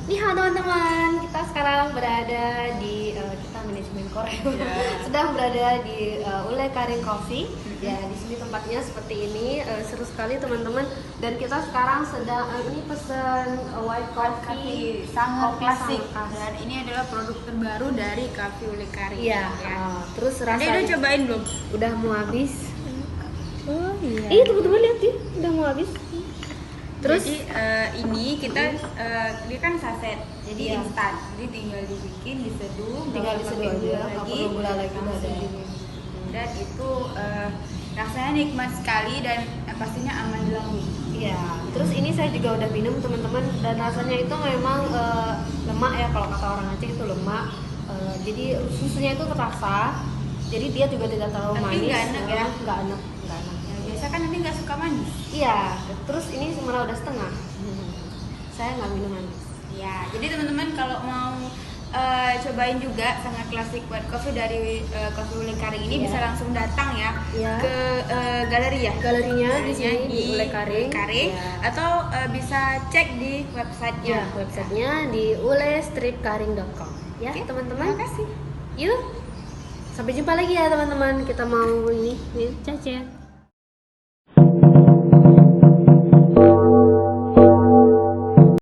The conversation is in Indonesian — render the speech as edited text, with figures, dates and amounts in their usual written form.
Nih teman-teman, kita sekarang berada di kita manajemen Korea. Sedang berada di Ule Karing Coffee. Ya, di sini tempatnya seperti ini, seru sekali teman-teman. Dan kita sekarang sedang ini pesen white coffee, sangat kopi klasik. sangat Dan ini adalah produk terbaru dari Cafe Ule Karing. Iya. Terus Dia rasanya udah cobain belum? udah mau habis. Oh iya. Ih, teman-teman lihat nih, udah mau habis. Terus Jadi ini kita dia kan saset, jadi Iya. instan. Jadi tinggal dibikin, diseduh, tinggal nggak usah diseduh pakai aja, nggak perlu gula lagi, langsung nggak ada. diminum. Dan itu rasanya nikmat sekali dan pastinya aman di lambung. iya, terus ini saya juga udah minum teman-teman, dan rasanya itu memang lemak ya, kalau kata orang Aceh itu lemak. Jadi susunya itu terasa, jadi dia juga tidak terlalu Tapi manis. nggak enak ya? Nggak enak, nggak enak. Ya, biasa kan nanti nggak suka manis. Iya, terus ini malah udah setengah. Saya nggak minum manis. Ya, jadi teman-teman kalau mau cobain juga sangat klasik white coffee dari Cafe Ule Karing ini Iya. bisa langsung datang ya Iya. ke galeri ya. Galerinya di sini di Ule Karing. Iya. Atau bisa cek di websitenya. Ya, websitenya di ulestripkaring.com. Ya, Oke, teman-teman. terima kasih. Yuk, sampai jumpa lagi ya teman-teman. Kita mau ini, cacet.